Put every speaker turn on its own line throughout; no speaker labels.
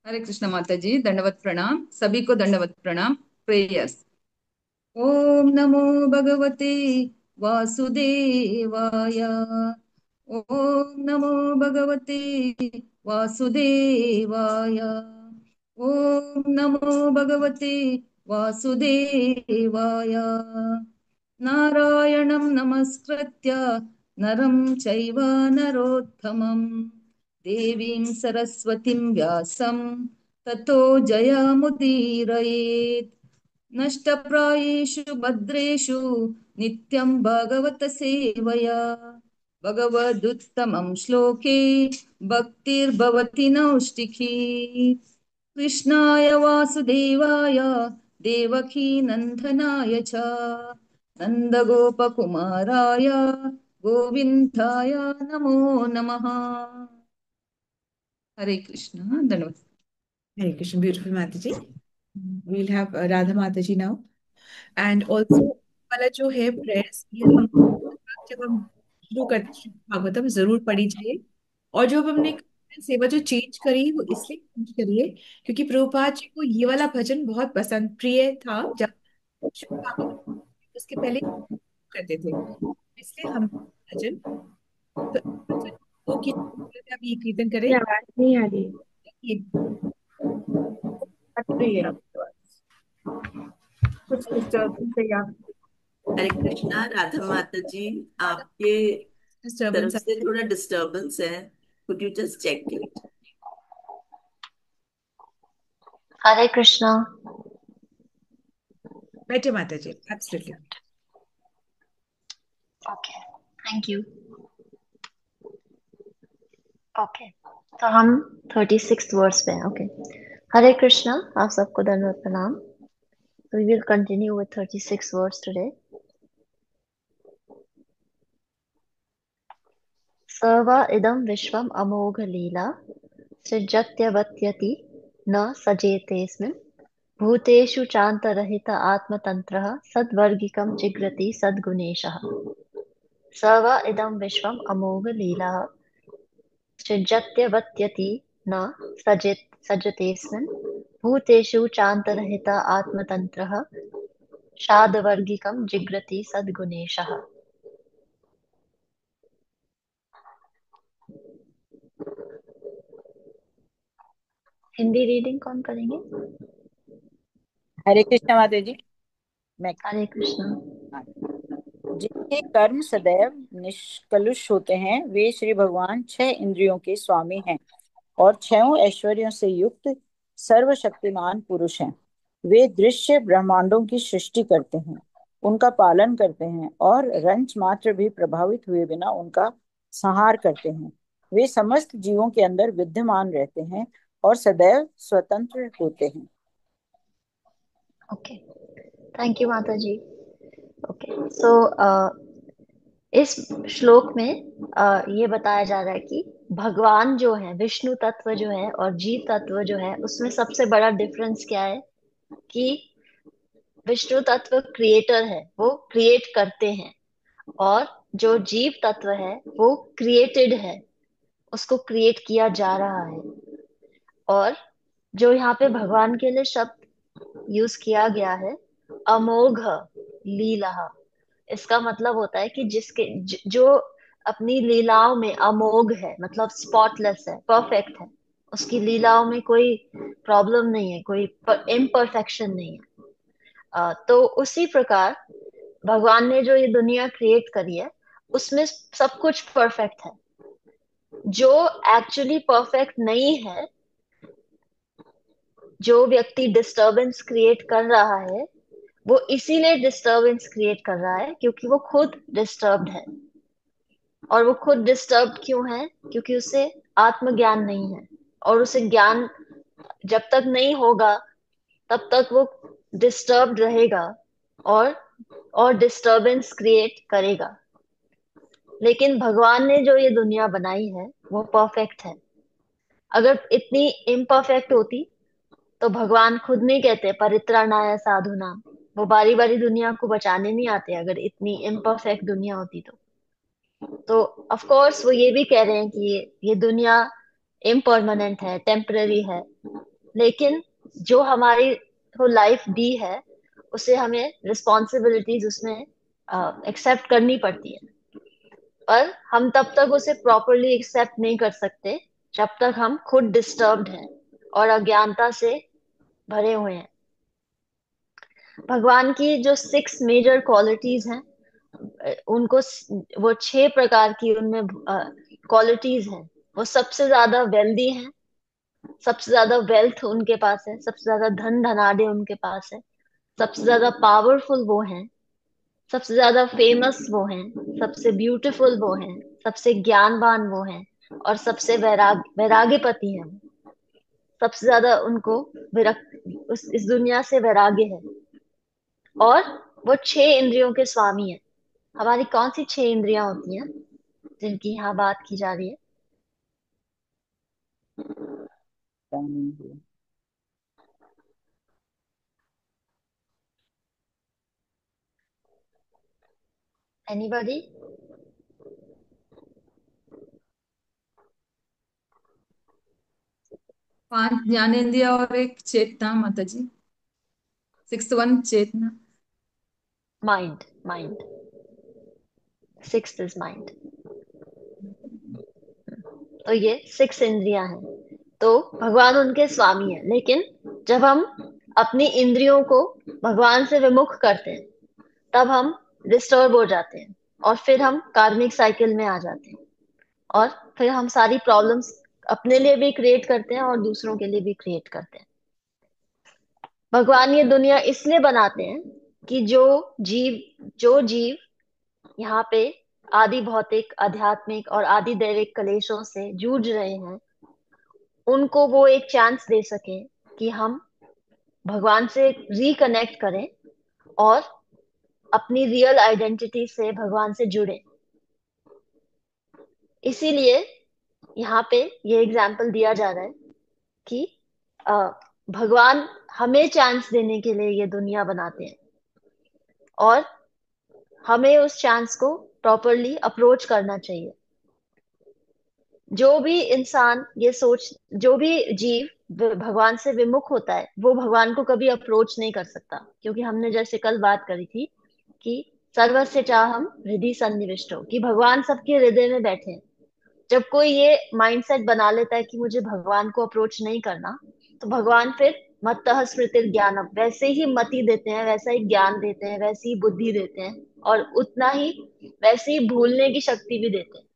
हरे कृष्ण माता जी, दंडवत प्रणाम। सभी को दंडवत प्रणाम। प्रेयर्स। ओम नमो भगवते वासुदेवाय। ओम नमो भगवते वासुदेवाय। ओम नमो भगवते वासुदेवाय। नारायणं नमस्कृत्य नरं चैव नरोत्तमं देवीं सरस्वतीं व्यासं ततो जयमुदीरयेत्। नष्टप्रायेषु भद्रेषु नित्यं भगवत सेवया भगवदुत्तमं श्लोके भक्तिर्भवति नौष्टिकी। कृष्णाय वासुदेवाय देवकी नन्दनाय च नन्दगोपकुमाराय गोविन्दाय नमो नमः। हरे कृष्ण। धन्यवाद।
Hare Krishna, beautiful Mataji. We'll have Radha Mataji now. And also वाला जो है प्रेयर्स ये हम जब हम शुरू करते हैं श्रीमद् भागवतम जरूर पढ़ी जाए। और जो अब हमने सेवा जो चेंज करी वो इसलिए चेंज करी है क्योंकि प्रभुपाद जी को ये वाला भजन बहुत पसंद प्रिय था। जब श्रीमद् भागवतम उसके पहले करते थे इसलिए हम भजन तो वो कीर्तन अब ये कीर्तन करें।
ये आवाज नहीं आ रही।
ये
कट रही है आपकी आवाज। कुछ डिस्टर्बेंस है या
हरे कृष्णा राधा माता जी, आपके तरफ
डिस्टर्बेंस
से थोड़ा डिस्टरबेंस है। Could you just check it?
Hare Krishna.
Better माता जी absolutely.
Okay, thank you. Okay, तो हम 36 वर्ड्स पे हैं। ओके, हरे कृष्णा, आप सबको दंडवत प्रणाम। We will continue with 36 words today. सर्व इदं विश्वम् अमोघ लीला सृजत्यवत्यति न सजेतेऽस्मिन् भूतेषु चान्तरहित आत्मतन्त्रः सद्वर्गिकं जिघ्रति सद्गुणेशः। सर्व इदं विश्वम् अमोघ लीला सृजत्यवत्यति न सजतेऽस्मिन् भूतेषु चान्तरहित आत्मतन्त्रः शादवर्गिकं जिघ्रति सद्गुणेशः। हिंदी रीडिंग कौन करेंगे?
हरे कृष्ण माता जी। मैं
हरे कृष्णा।
हाँ। जिनके कर्म सदैव निष्कलुष होते हैं वे श्री भगवान 6 इंद्रियों के स्वामी हैं और 6 ऐश्वर्यों से युक्त सर्वशक्तिमान पुरुष हैं। वे दृश्य ब्रह्मांडों की सृष्टि करते हैं, उनका पालन करते हैं और रंच मात्र भी प्रभावित हुए बिना उनका संहार करते हैं। वे समस्त जीवों के अंदर विद्यमान रहते हैं और सदैव स्वतंत्र होते हैं।
ओके, थैंक यू माता जी। ओके, सो इस श्लोक में ये बताया जा रहा है कि भगवान जो है, विष्णु तत्व जो है और जीव तत्व जो है, उसमें सबसे बड़ा डिफरेंस क्या है कि विष्णु तत्व क्रिएटर है, वो क्रिएट करते हैं, और जो जीव तत्व है वो क्रिएटेड है, उसको क्रिएट किया जा रहा है। और जो यहाँ पे भगवान के लिए शब्द यूज किया गया है, अमोघ लीला, इसका मतलब होता है कि जो अपनी लीलाओं में अमोघ है, मतलब स्पॉटलेस है, परफेक्ट है, उसकी लीलाओं में कोई प्रॉब्लम नहीं है, कोई इम्परफेक्शन नहीं है। तो उसी प्रकार भगवान ने जो ये दुनिया क्रिएट करी है उसमें सब कुछ परफेक्ट है। जो एक्चुअली परफेक्ट नहीं है, जो व्यक्ति डिस्टरबेंस क्रिएट कर रहा है, वो इसीलिए डिस्टरबेंस क्रिएट कर रहा है क्योंकि वो खुद डिस्टर्ब्ड है। और वो खुद डिस्टर्ब्ड क्यों है? क्योंकि उसे आत्मज्ञान नहीं है, और उसे ज्ञान जब तक नहीं होगा तब तक वो डिस्टर्ब्ड रहेगा और डिस्टरबेंस क्रिएट करेगा। लेकिन भगवान ने जो ये दुनिया बनाई है वो परफेक्ट है। अगर इतनी इम्परफेक्ट होती तो भगवान खुद नहीं कहते परित्राणाय साधुनाम, वो बारी बारी दुनिया को बचाने नहीं आते अगर इतनी इम्परफेक्ट दुनिया होती तो ऑफ कोर्स वो ये भी कह रहे हैं कि ये दुनिया इम्परमानेंट है, टेम्पररी है, लेकिन जो हमारी को लाइफ दी है उसे हमें रिस्पॉन्सिबिलिटीज उसमें एक्सेप्ट करनी पड़ती है। पर हम तब तक उसे प्रॉपरली एक्सेप्ट नहीं कर सकते जब तक हम खुद डिस्टर्ब्ड हैं और अज्ञानता से भरे हुए हैं। भगवान की जो 6 मेजर क्वालिटीज हैं, उनको वो 6 प्रकार की उनमें क्वालिटीज हैं। वो सबसे ज्यादा वेल्दी हैं, सबसे ज्यादा वेल्थ उनके पास है, सबसे ज्यादा धन धनाढ़ उनके पास है, सबसे ज्यादा पावरफुल वो हैं, सबसे ज्यादा फेमस वो हैं, सबसे ब्यूटीफुल वो हैं, सबसे ज्ञानवान वो हैं, और सबसे वैराग्यपति हैं। सबसे ज्यादा उनको इस दुनिया से वैराग्य है। और वो 6 इंद्रियों के स्वामी है। हमारी कौन सी 6 इंद्रियां होती हैं जिनकी यहाँ बात की जा रही है?
ज्ञानेंद्रिय।
एनीबॉडी?
5 ज्ञानेंद्रिय और एक चेतना माता जी। 6th वन चेतना।
Mind, mind. 6th is mind. तो ये 6 इंद्रियां हैं। तो भगवान उनके स्वामी है। लेकिन जब हम अपनी इंद्रियों को भगवान से विमुख करते हैं तब हम डिस्टर्ब हो जाते हैं और फिर हम कार्मिक साइकिल में आ जाते हैं, और फिर हम सारी प्रॉब्लम्स अपने लिए भी क्रिएट करते हैं और दूसरों के लिए भी क्रिएट करते हैं। भगवान ये दुनिया इसलिए बनाते हैं कि जो जीव यहाँ पे आदि भौतिक, आध्यात्मिक और आदि दैविक कलेशों से जूझ रहे हैं, उनको वो एक चांस दे सके कि हम भगवान से रिकनेक्ट करें और अपनी रियल आइडेंटिटी से भगवान से जुड़े। इसीलिए यहाँ पे ये एग्जाम्पल दिया जा रहा है कि अ, भगवान हमें चांस देने के लिए ये दुनिया बनाते हैं, और हमें उस चांस को प्रॉपरली अप्रोच करना चाहिए। जो भी इंसान ये सोच जो भी जीव भगवान से विमुख होता है वो भगवान को कभी अप्रोच नहीं कर सकता, क्योंकि हमने जैसे कल बात करी थी कि सर्वस्य चाहम हृदि सन्निविष्टो, कि भगवान सबके हृदय में बैठे हैं। जब कोई ये माइंडसेट बना लेता है कि मुझे भगवान को अप्रोच नहीं करना, तो भगवान फिर मत्तः स्मृतिर ज्ञानम, वैसे ही मति देते हैं, वैसा ही ज्ञान देते हैं, वैसी ही बुद्धि देते हैं, और उतना ही वैसे ही भूलने की शक्ति भी देते हैं।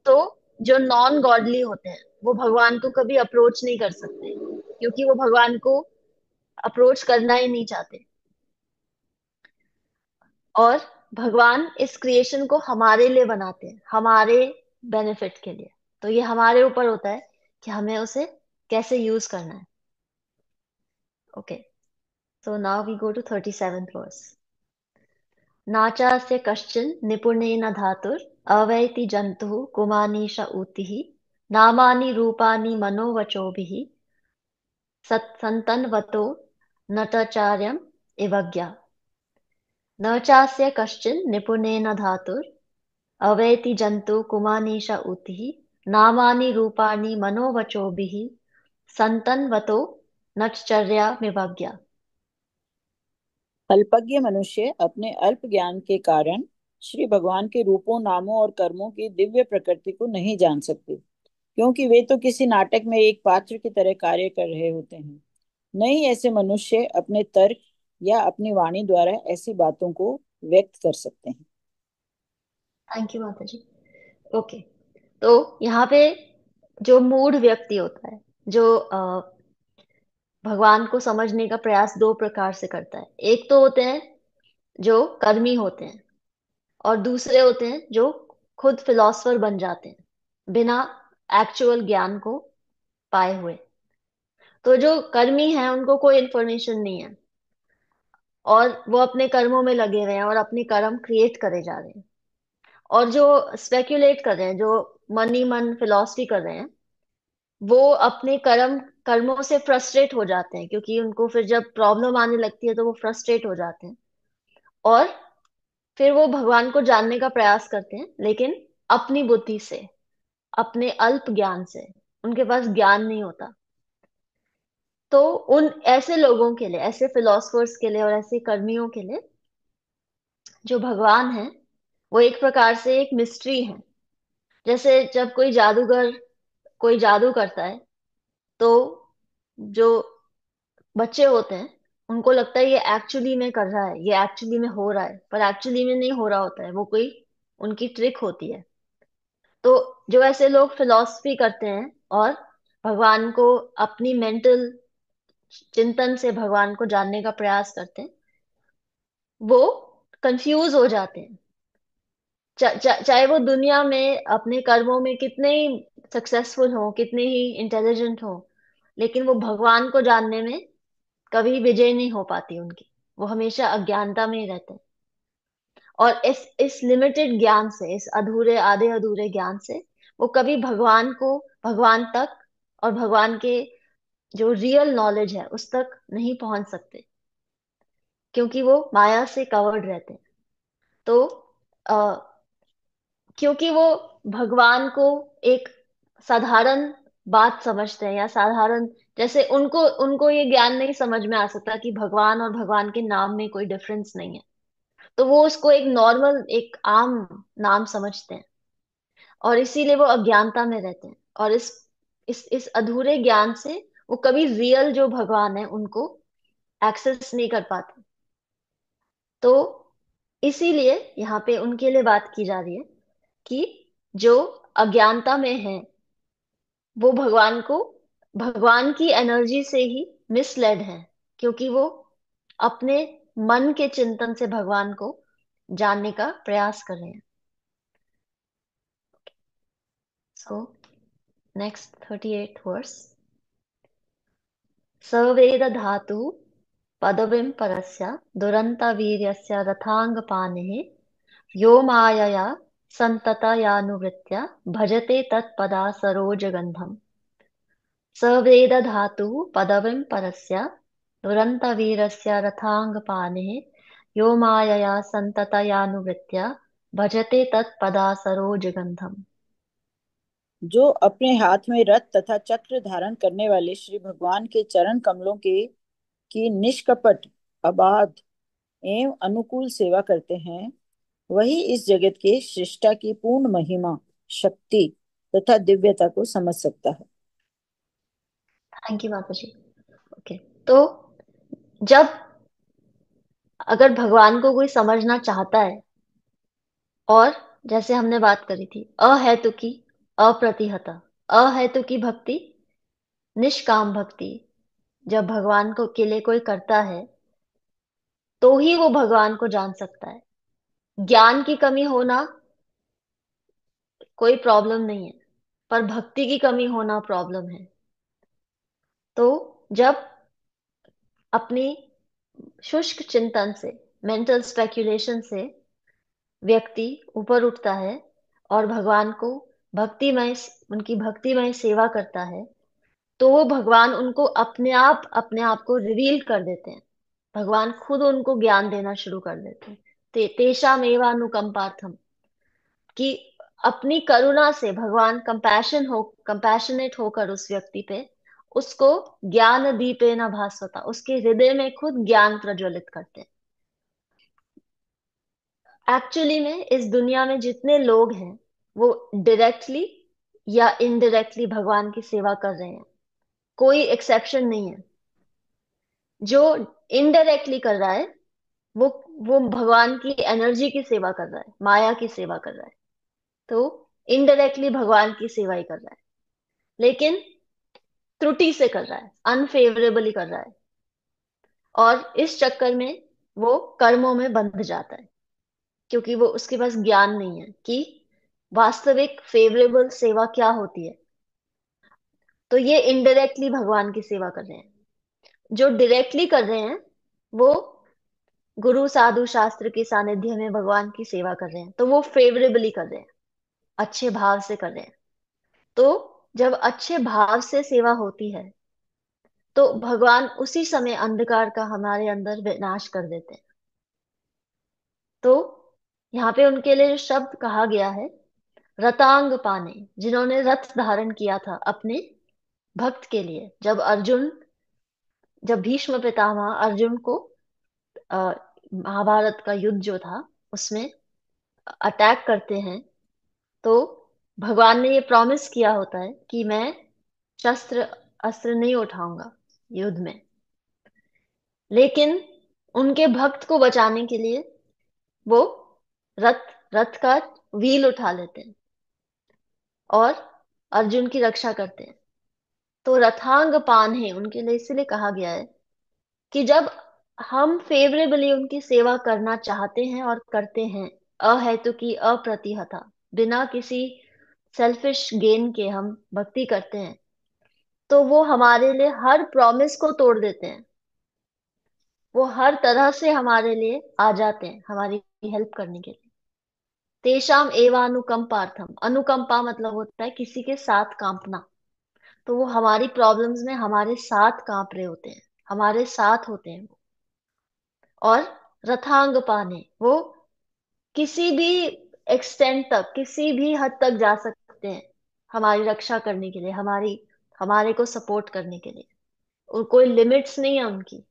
तो जो नॉन गॉडली होते हैं वो भगवान को कभी अप्रोच नहीं कर सकते, क्योंकि वो भगवान को अप्रोच करना ही नहीं चाहते। और भगवान इस क्रिएशन को हमारे लिए बनाते हैं, हमारे बेनिफिट के लिए। तो ये हमारे ऊपर होता है कि हमें उसे कैसे यूज करना है। Okay, so now we go to 37th verse. नाचास्य कश्चिन निपुणेन धातुर अवैति जंतुः कुमानीश ऊतिः नामानि रूपानि मनोवचोभिः सन्तन्वतो नटाचार्यम् इवज्ञा। न चास्य कश्चिन निपुणेन धातुर अवैति जंतु कुमानीश ऊतिः नामानि रूपाणि मनोवचोभिः सन्तन्वतो नटचर्यामिवज्ञा।
अल्पज्ञ मनुष्य अपने अल्प ज्ञान के कारण श्री भगवान के रूपों, नामों और कर्मों की दिव्य प्रकृति को नहीं जान सकते, क्योंकि वे तो किसी नाटक में एक पात्र की तरह कार्य कर रहे होते हैं। नहीं, ऐसे मनुष्य अपने तर्क या अपनी वाणी द्वारा ऐसी बातों को व्यक्त कर सकते हैं।
थैंक यू माता जी। ओके, तो यहाँ पे जो मूढ़ व्यक्ति होता है, जो भगवान को समझने का प्रयास 2 प्रकार से करता है। एक तो होते हैं जो कर्मी होते हैं, और दूसरे होते हैं जो खुद फिलोसफर बन जाते हैं बिना एक्चुअल ज्ञान को पाए हुए। तो जो कर्मी हैं उनको कोई इन्फॉर्मेशन नहीं है, और वो अपने कर्मों में लगे हुए हैं और अपने कर्म क्रिएट करे जा रहे हैं। और जो स्पेक्युलेट कर रहे हैं, जो मन ही मन फिलोसफी कर रहे हैं, वो अपने कर्मों से फ्रस्ट्रेट हो जाते हैं, क्योंकि उनको फिर जब प्रॉब्लम आने लगती है तो वो फ्रस्ट्रेट हो जाते हैं, और फिर वो भगवान को जानने का प्रयास करते हैं, लेकिन अपनी बुद्धि से, अपने अल्प ज्ञान से। उनके पास ज्ञान नहीं होता। तो उन ऐसे लोगों के लिए, ऐसे फिलोसफर्स के लिए और ऐसे कर्मियों के लिए जो भगवान है वो एक प्रकार से एक मिस्ट्री है। जैसे जब कोई जादूगर कोई जादू करता है तो जो बच्चे होते हैं उनको लगता है ये एक्चुअली में कर रहा है, ये एक्चुअली में हो रहा है, पर एक्चुअली में नहीं हो रहा होता है, वो कोई उनकी ट्रिक होती है। तो जो ऐसे लोग फिलॉसफी करते हैं और भगवान को अपनी मेंटल चिंतन से भगवान को जानने का प्रयास करते हैं, वो कंफ्यूज हो जाते हैं। चाहे वो दुनिया में अपने कर्मों में कितने ही सक्सेसफुल हो, कितने ही इंटेलिजेंट हो, लेकिन वो भगवान को जानने में कभी विजय नहीं हो पाती उनकी। वो हमेशा अज्ञानता में ही रहते हैं। और इस लिमिटेड ज्ञान से, इस अधूरे आधे अधूरे ज्ञान से वो कभी भगवान तक और भगवान के जो रियल नॉलेज है उस तक नहीं पहुंच सकते, क्योंकि वो माया से कवर्ड रहते हैं। तो आ, क्योंकि वो भगवान को एक साधारण बात समझते हैं, या साधारण, जैसे उनको उनको ये ज्ञान नहीं समझ में आ सकता कि भगवान और भगवान के नाम में कोई डिफरेंस नहीं है। तो वो उसको एक नॉर्मल, एक आम नाम समझते हैं, और इसीलिए वो अज्ञानता में रहते हैं। और इस अधूरे ज्ञान से वो कभी रियल जो भगवान है उनको एक्सेस नहीं कर पाते। तो इसीलिए यहाँ पे उनके लिए बात की जा रही है कि जो अज्ञानता में है वो भगवान की एनर्जी से ही मिसलेड है, क्योंकि वो अपने मन के चिंतन से भगवान को जानने का प्रयास कर रहे हैं। So next 38 verse. सवेद धातु पदवीं परस्य दुरंतवीर्यस्य रथांगपानेः यो मायया सन्ततयानुवृत्त्या भजते तत्पदा सरोजगन्धम्। सवेद धातुः पदवीं परस्य दुरन्तवीरस्य रथांगपानेः यो मायया सन्ततयानुवृत्त्या भजते तत्पदा सरोजगन्धम्।
जो अपने हाथ में रथ तथा चक्र धारण करने वाले श्री भगवान के चरण कमलों के की निष्कपट, अबाध एवं अनुकूल सेवा करते हैं, वही इस जगत के सृष्टा की पूर्ण महिमा, शक्ति तथा दिव्यता को समझ सकता है।
थैंक यू माता जी। ओके, तो जब अगर भगवान को कोई समझना चाहता है, और जैसे हमने बात करी थी अहेतुकी अप्रतिहता, अहेतुकी भक्ति, निष्काम भक्ति, जब भगवान को के लिए कोई करता है तो ही वो भगवान को जान सकता है। ज्ञान की कमी होना कोई प्रॉब्लम नहीं है, पर भक्ति की कमी होना प्रॉब्लम है। तो जब अपनी शुष्क चिंतन से, मेंटल स्पेक्यूलेशन से व्यक्ति ऊपर उठता है और भगवान को भक्तिमय उनकी भक्तिमय सेवा करता है, तो वो भगवान उनको अपने आप को रिवील कर देते हैं। भगवान खुद उनको ज्ञान देना शुरू कर देते हैं। तेषामेवानुकंपार्थम, कि अपनी करुणा से भगवान कंपैशनेट होकर उस व्यक्ति पे उसको ज्ञान दीपेन भास्वता, उसके हृदय में खुद ज्ञान प्रज्वलित करते हैं। एक्चुअली में इस दुनिया में जितने लोग हैं वो डायरेक्टली या इनडायरेक्टली भगवान की सेवा कर रहे हैं, कोई एक्सेप्शन नहीं है। जो इनडायरेक्टली कर रहा है वो वो भगवान की एनर्जी की सेवा कर रहा है, माया की सेवा कर रहा है। तो इनडायरेक्टली भगवान की सेवा ही कर रहा है, लेकिन त्रुटि से कर रहा है, अनफेवरेबली कर रहा है, और इस चक्कर में वो कर्मों में बंध जाता है, क्योंकि वो उसके पास ज्ञान नहीं है कि वास्तविक फेवरेबल सेवा क्या होती है। तो ये इनडायरेक्टली भगवान की सेवा कर रहे हैं। जो डायरेक्टली कर रहे हैं वो गुरु साधु शास्त्र के सानिध्य में भगवान की सेवा कर रहे हैं, तो वो फेवरेबली कर रहे हैं, अच्छे भाव से कर रहे हैं। तो जब अच्छे भाव से सेवा होती है तो भगवान उसी समय अंधकार का हमारे अंदर विनाश कर देते हैं। तो यहाँ पे उनके लिए जो शब्द कहा गया है, रतांग पाने, जिन्होंने रथ धारण किया था अपने भक्त के लिए, जब अर्जुन जब भीष्म पितामह अर्जुन को अ, महाभारत का युद्ध जो था उसमें अटैक करते हैं, तो भगवान ने ये प्रॉमिस किया होता है कि मैं शस्त्र अस्त्र नहीं उठाऊंगा युद्ध में, लेकिन उनके भक्त को बचाने के लिए वो रथ रथ का व्हील उठा लेते हैं और अर्जुन की रक्षा करते हैं। तो रथांग पान है उनके लिए इसलिए कहा गया है कि जब हम फेवरेबली उनकी सेवा करना चाहते हैं और करते हैं, अहेतु की अप्रतिहता, बिना किसी सेल्फिश गेन के हम भक्ति करते हैं, तो वो हमारे लिए हर प्रॉमिस को तोड़ देते हैं। वो हर तरह से हमारे लिए आ जाते हैं हमारी हेल्प करने के लिए। तेषाम एवानुकंपार्थम, अनुकंपा मतलब होता है किसी के साथ कांपना। तो वो हमारी प्रॉब्लम्स में हमारे साथ कांप रहे होते हैं, हमारे साथ होते हैं वो। और रथांग पाने, वो किसी भी एक्सटेंट तक, किसी भी हद तक जा सकते हैं हमारी रक्षा करने के लिए, हमारे को सपोर्ट करने के लिए। और कोई लिमिट्स नहीं है उनकी,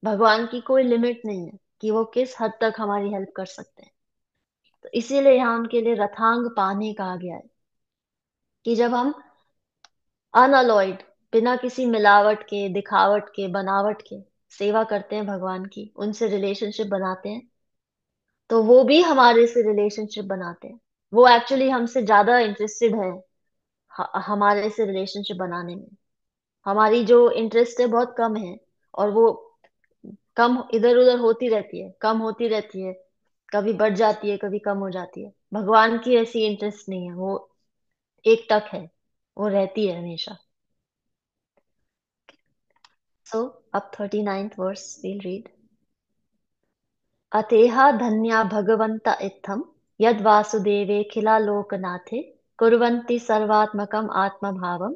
भगवान की कोई लिमिट नहीं है कि वो किस हद तक हमारी हेल्प कर सकते हैं। तो इसीलिए यहाँ उनके लिए रथांग पाने कहा गया है कि जब हम अनअलॉयड, बिना किसी मिलावट के, दिखावट के, बनावट के सेवा करते हैं भगवान की, उनसे रिलेशनशिप बनाते हैं, तो वो भी हमारे से रिलेशनशिप बनाते हैं। वो एक्चुअली हमसे ज्यादा इंटरेस्टेड है हमारे से रिलेशनशिप बनाने में। हमारी जो इंटरेस्ट है बहुत कम है, और वो कम इधर उधर होती रहती है, कम होती रहती है, कभी बढ़ जाती है, कभी कम हो जाती है। भगवान की ऐसी इंटरेस्ट नहीं है, वो एक टक है, वो रहती है हमेशा। सो अब 39th वर्स we'll read. अतेहा धन्या भगवन्त इत्थम यद वासुदेवेऽखिलालोकनाथे कुर्वन्ति सर्वात्मकम् आत्मभावम्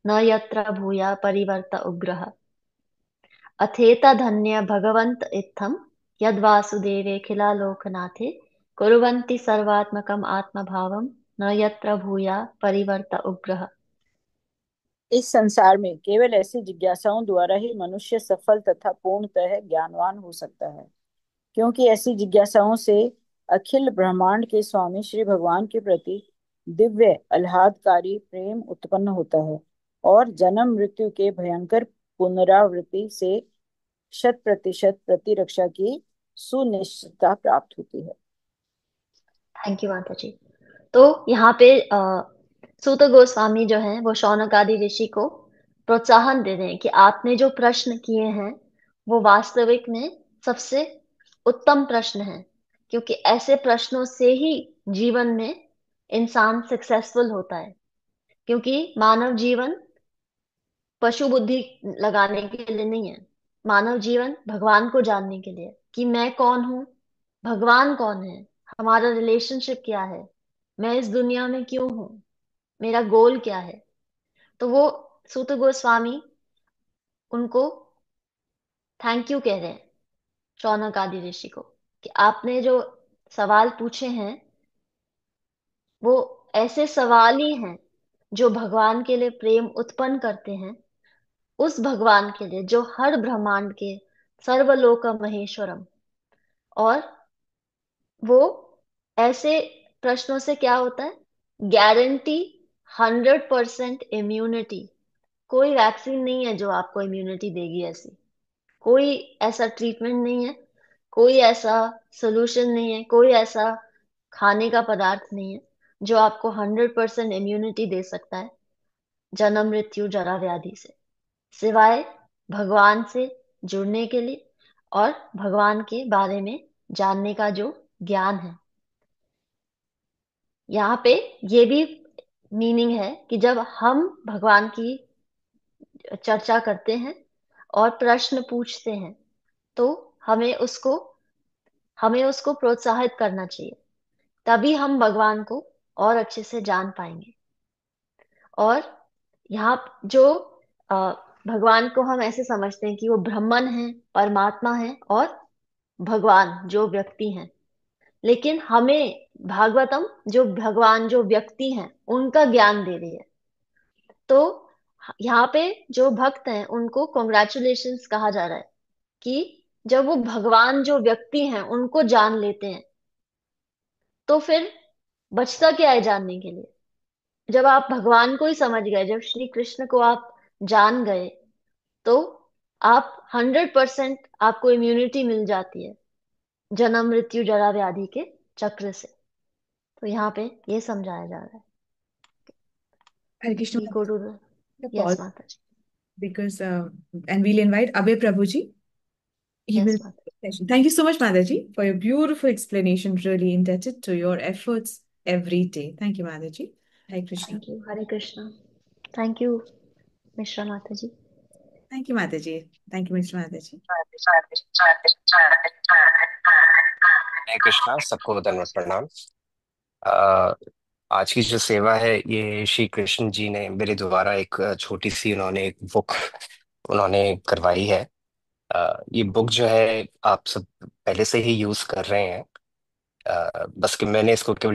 न यत्र भूया परिवर्त उग्रः। अथेत धन्य भगवन्त इत्थम यद वासुदेवेऽखिलालोकनाथे कुर्वन्ति सर्वात्मकम् आत्मभावम् न यत्र भूया परिवर्त उग्रः।
इस संसार में केवल ऐसी जिज्ञासाओं द्वारा ही मनुष्य सफल तथा पूर्णतः ज्ञानवान हो सकता है, क्योंकि ऐसी जिज्ञासाओं से अखिल ब्रह्मांड के स्वामी श्री भगवान के प्रति दिव्य आह्लादकारी प्रेम उत्पन्न होता है, और जन्म मृत्यु के भयंकर पुनरावृत्ति से 100% प्रतिरक्षा की सुनिश्चितता प्राप्त होती है।
थैंक यू माता जी। तो यहाँ पे सूत गोस्वामी जो है वो शौनक आदि ऋषि को प्रोत्साहन दे रहे हैं कि आपने जो प्रश्न किए हैं वो वास्तविक में सबसे उत्तम प्रश्न है, क्योंकि ऐसे प्रश्नों से ही जीवन में इंसान सक्सेसफुल होता है। क्योंकि मानव जीवन पशु बुद्धि लगाने के लिए नहीं है, मानव जीवन भगवान को जानने के लिए, कि मैं कौन हूँ, भगवान कौन है, हमारा रिलेशनशिप क्या है, मैं इस दुनिया में क्यों हूँ, मेरा गोल क्या है। तो वो सूत गोस्वामी उनको थैंक यू कह रहे हैं, शौनक आदि ऋषि को, कि आपने जो सवाल पूछे हैं वो ऐसे सवाल ही हैं जो भगवान के लिए प्रेम उत्पन्न करते हैं, उस भगवान के लिए जो हर ब्रह्मांड के सर्वलोक महेश्वरम। और वो ऐसे प्रश्नों से क्या होता है, गारंटी 100% इम्यूनिटी। कोई वैक्सीन नहीं है जो आपको इम्यूनिटी देगी, ऐसी कोई ऐसा ट्रीटमेंट नहीं है, कोई ऐसा सोल्यूशन नहीं है, कोई ऐसा खाने का पदार्थ नहीं है जो आपको 100% इम्यूनिटी दे सकता है जन्म मृत्यु जरा व्याधि से, सिवाय भगवान से जुड़ने के लिए और भगवान के बारे में जानने का जो ज्ञान है। यहाँ पे ये भी मीनिंग है कि जब हम भगवान की चर्चा करते हैं और प्रश्न पूछते हैं, तो हमें उसको प्रोत्साहित करना चाहिए, तभी हम भगवान को और अच्छे से जान पाएंगे। और यहाँ जो अ, भगवान को हम ऐसे समझते हैं कि वो ब्रह्मन है, परमात्मा है, और भगवान जो व्यक्ति हैं, लेकिन हमें भागवतम जो भगवान जो व्यक्ति हैं उनका ज्ञान दे रही है। तो यहाँ पे जो भक्त हैं उनको कॉन्ग्रेचुलेशंस कहा जा रहा है कि जब वो भगवान जो व्यक्ति हैं उनको जान लेते हैं तो फिर बचता क्या है जानने के लिए। जब आप भगवान को ही समझ गए, जब श्री कृष्ण को आप जान गए, तो आप 100% आपको इम्यूनिटी मिल जाती है जन्म मृत्यु जरा व्याधि के चक्र से। तो यहाँ पे ये समझाया जा रहा है
हरे कृष्ण
कि गुरु।
Maharaj,
यस
pause
माता जी।
because and we'll invite Abhay Prabhuji. He
yes
will
माता
session. Thank you so much, Mataji, for your beautiful explanation. Really indebted to your efforts every day. Thank you, Mataji. Hare Krishna.
Thank you. Hare Krishna. Thank you Mishra माता जी।
Thank you, Mataji. Thank you, Mr. Mataji.
हरे कृष्णा, सबको दंडवत प्रणाम। अ, आज की जो सेवा है ये श्री कृष्ण जी ने मेरे द्वारा एक छोटी सी उन्होंने एक बुक उन्होंने करवाई है। ये बुक जो है आप सब पहले से ही यूज कर रहे हैं, बस कि मैंने इसको केवल